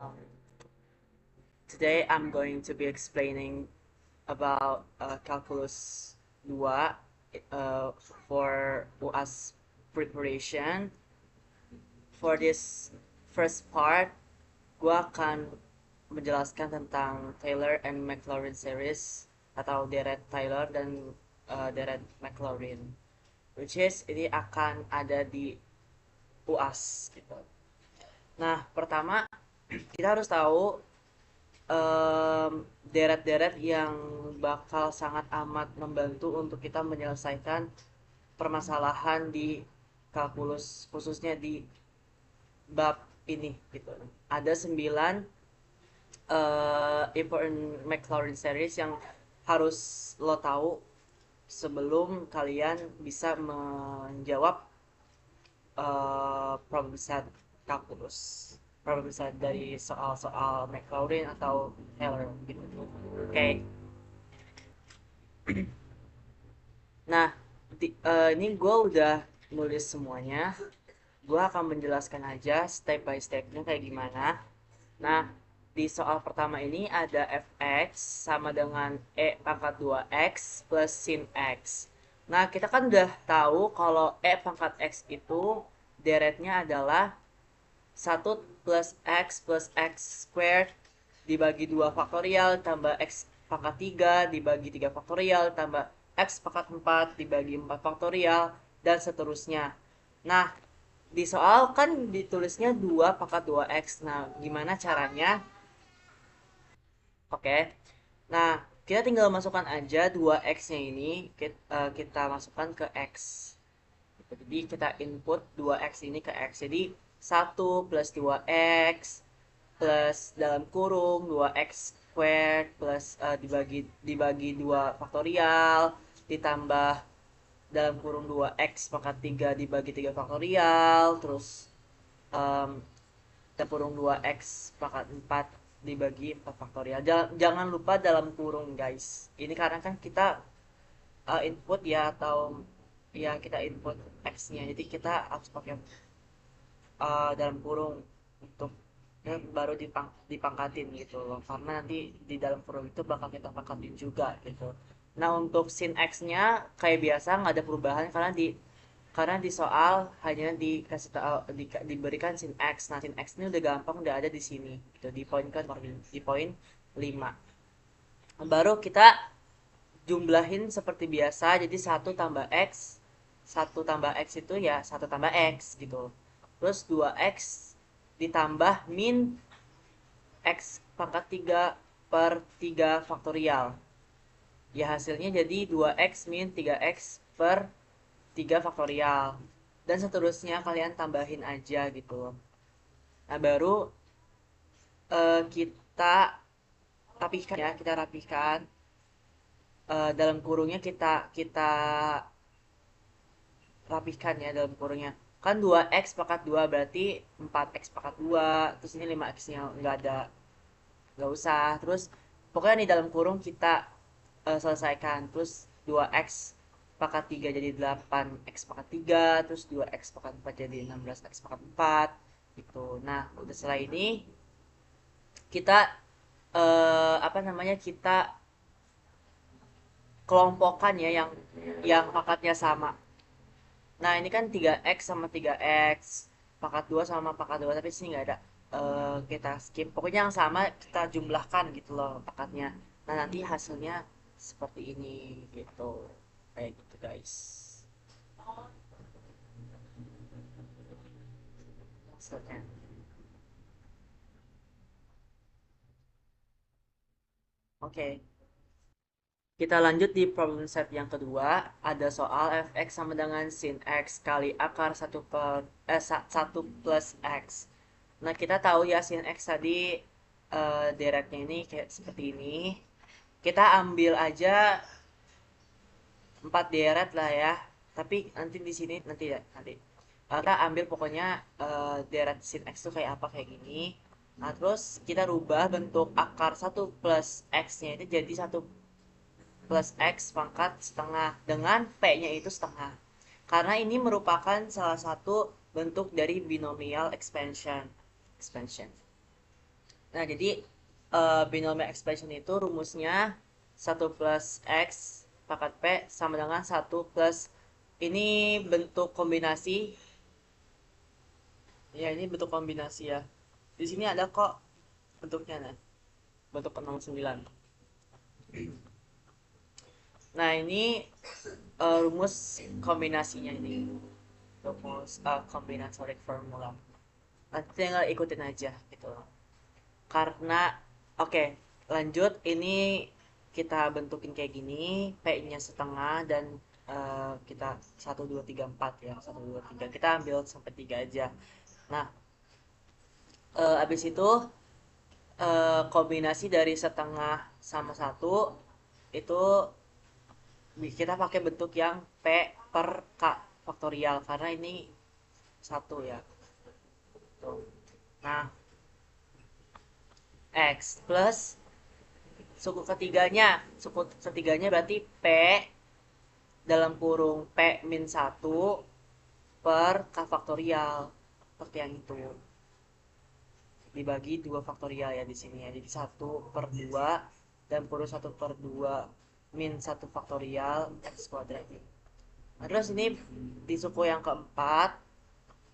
Um, Today I'm going to be explaining about calculus 2 for UAS preparation. For this first part, gua akan menjelaskan tentang Taylor and Maclaurin series atau deret Taylor dan deret Maclaurin, which is ini akan ada di UAS gitu. Nah, pertama kita harus tahu deret-deret yang bakal sangat amat membantu untuk kita menyelesaikan permasalahan di kalkulus, khususnya di bab ini gitu. Ada 9 important Maclaurin series yang harus lo tahu sebelum kalian bisa menjawab problem set kalkulus, problem set dari soal-soal Maclaurin atau Taylor gitu. Oke. Okay. Nah, ini gue udah nulis semuanya. Gue akan menjelaskan aja step by stepnya kayak gimana. Nah, di soal pertama ini ada fx sama dengan e pangkat 2x plus sin x. Nah, kita kan udah tahu kalau e pangkat x itu deretnya adalah 1 plus x squared dibagi 2 faktorial tambah x pangkat 3 dibagi 3 faktorial tambah x pangkat 4 dibagi 4 faktorial dan seterusnya. Nah, di soal kan ditulisnya 2 pangkat 2x. Nah, gimana caranya? Oke. Nah, kita tinggal masukkan aja 2x-nya ini kita masukkan ke x. Jadi kita input 2x ini ke x. Jadi 1 plus 2x plus dalam kurung 2x squared plus dibagi 2 faktorial ditambah dalam kurung 2x pangkat 3 dibagi 3 faktorial terus um, dalam kurung 2x pangkat 4 dibagi 4 faktorial. Jangan lupa dalam kurung guys. Ini karena kan kita input ya atau ya kita input x-nya. Jadi kita harus pakai dalam kurung untuk ya, baru dipangkatin gitu loh karena nanti di dalam kurung itu bakal kita pangkatin juga gitu. Nah, untuk sin x-nya kayak biasa nggak ada perubahan karena di soal hanya dikasih tahu diberikan sin x. Nah, sin x ini udah gampang, udah ada di sini gitu di poin ke di poin 5. Baru kita jumlahin seperti biasa, jadi 1 tambah x itu ya 1 tambah x gitu. Terus 2x ditambah min x pangkat 3 per 3 faktorial. Ya hasilnya jadi 2x min 3x per 3 faktorial. Dan seterusnya kalian tambahin aja gitu. Nah, baru kita rapihkan ya, kita rapihkan. Dalam kurungnya kita kita rapihkan ya dalam kurungnya. Kan 2x pangkat 2 berarti 4x pangkat 2. Terus ini 5x-nya nggak ada, nggak usah. Terus pokoknya di dalam kurung kita selesaikan. Terus 2x pangkat 3 jadi 8x pangkat 3. Terus 2x pangkat 4 jadi 16x pangkat 4 gitu. Nah, udah setelah ini kita apa namanya, kita kelompokkan ya yang pangkatnya sama. Nah, ini kan 3x sama 3x, pangkat 2 sama pangkat 2, tapi sini nggak ada. Kita skip. Pokoknya yang sama kita jumlahkan gitu loh pangkatnya. Nah, nanti hasilnya seperti ini gitu. Kayak gitu, guys. Hasilnya. Oke. Kita lanjut di problem set yang kedua. Ada soal fx sama dengan sin x kali akar 1 plus x. Nah, kita tahu ya sin x tadi deretnya ini kayak seperti ini. Kita ambil aja 4 deret lah ya. Tapi nanti di sini nanti ya, nanti. Kita ambil pokoknya deret sin x tuh kayak apa kayak gini. Nah, terus kita rubah bentuk akar 1 plus x-nya itu jadi 1 plus x pangkat setengah dengan p-nya itu setengah. Karena ini merupakan salah satu bentuk dari binomial expansion. Expansion. Nah, jadi binomial expression itu rumusnya 1 plus X pangkat P sama dengan 1 plus, ini bentuk kombinasi. Ya, ini bentuk kombinasi ya. Di sini ada kok bentuknya, nah. Bentuk 09. Nah, ini rumus kombinasinya ini. Rumus combinatoric formula. Nanti tinggal ikutin aja gitu. Karena oke, lanjut, ini kita bentukin kayak gini, P-nya setengah dan kita 1 2 3 4 ya, 1 2 3, kita ambil sampai 3 aja. Nah, abis itu kombinasi dari setengah sama 1 itu kita pakai bentuk yang P per K faktorial karena ini 1 ya. Tuh. Nah, X plus suku ketiganya berarti P dalam kurung P min 1 per K faktorial, seperti yang itu. Dibagi 2 faktorial ya di sini ya. Jadi 1/2 dan kurung 1/2 min 1 faktorial X kuadrat. Nah, terus ini di suku yang keempat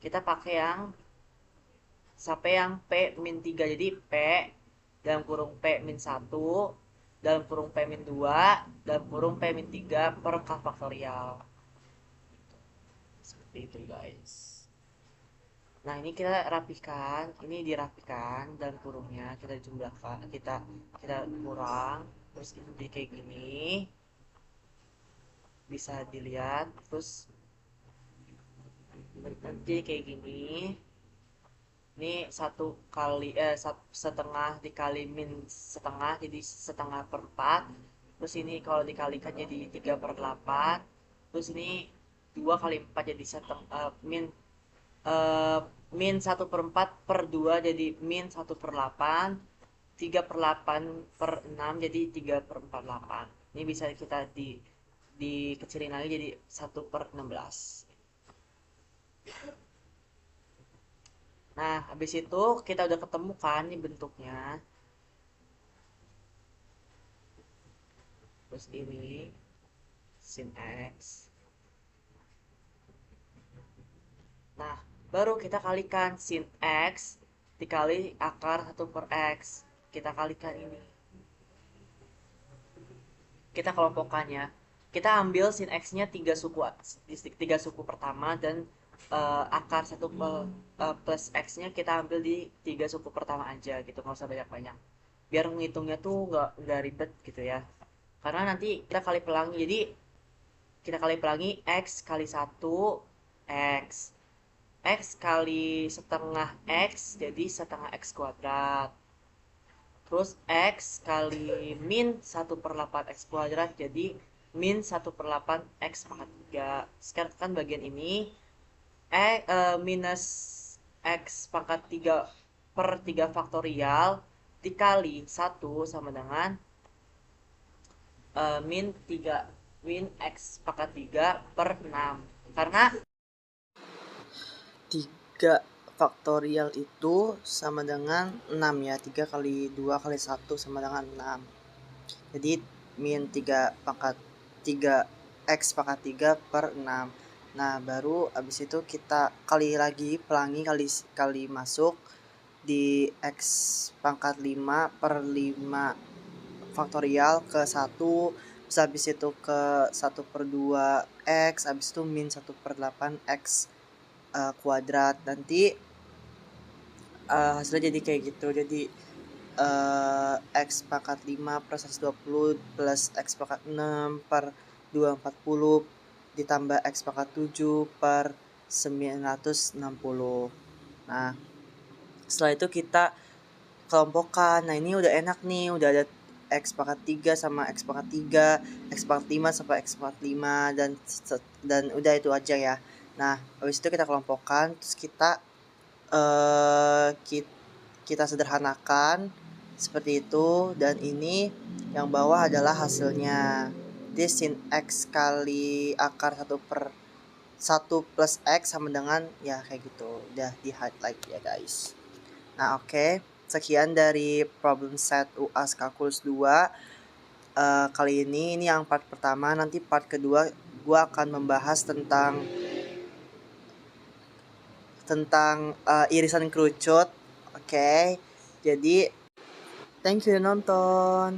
kita pakai yang sampai yang P min 3. Jadi P dalam kurung P min 1 dalam kurung P min 2 dalam kurung P min 3 per K faktorial. Seperti itu guys. Nah, ini kita rapikan, ini dirapikan dan kurungnya kita jumlahkan, kita kurang, terus ini jadi kayak gini, bisa dilihat, terus nanti kayak gini. Ini setengah dikali min setengah jadi setengah per 4. Terus ini kalau dikalikan jadi 3/8. Terus ini 2 kali 4 jadi eh, min 1/4/2 jadi min 1/8. 3/8/6 jadi 3/48. Ini bisa kita dikecilin lagi jadi 1/16. Nah, habis itu kita udah ketemu kan nih bentuknya. Terus ini sin X. Nah, baru kita kalikan sin X dikali akar 1/X. Kita kalikan ini. Kita kelompokkannya. Kita ambil sin X-nya 3 suku pertama dan akar 1 plus X-nya kita ambil di 3 suku pertama aja gitu, nggak usah banyak-banyak. Biar ngitungnya tuh nggak ribet gitu ya. Karena nanti kita kali pelangi, jadi kita kali pelangi X kali 1 X. X kali setengah X jadi setengah X kuadrat. Terus X kali min 1/8 X kuadrat jadi min 1/8 X pangkat 3. Sekarang kan bagian ini minus X pangkat 3 per 3 faktorial dikali 1 sama dengan min 3 min X pangkat 3 per 6. Karena 3 faktorial itu sama dengan 6 ya. 3 kali 2 kali 1 sama dengan 6. Jadi min 3 pangkat 3 X pangkat 3 per 6. Nah, baru abis itu kita kali lagi pelangi kali masuk di X pangkat 5 per 5 faktorial ke 1. Terus habis itu ke 1/2 X, habis itu min 1/8 X kuadrat. Nanti hasilnya jadi kayak gitu. Jadi X pangkat 5 per 120 plus X pangkat 6 per 240 ditambah X pangkat 7 per 960. Nah, setelah itu kita kelompokkan. Nah, ini udah enak nih, udah ada X pangkat 3 sama X pangkat 3, X pangkat 5 sama X pangkat 5, dan udah itu aja ya. Nah, habis itu kita kelompokkan, terus kita kita sederhanakan seperti itu, dan ini yang bawah adalah hasilnya. Jadi sin X kali akar 1 plus X sama dengan ya kayak gitu. Udah di highlight ya guys. Nah, oke. sekian dari problem set UAS Kalkulus 2. Kali ini yang part pertama. Nanti part kedua gue akan membahas tentang irisan kerucut. Oke. Jadi thank you nonton.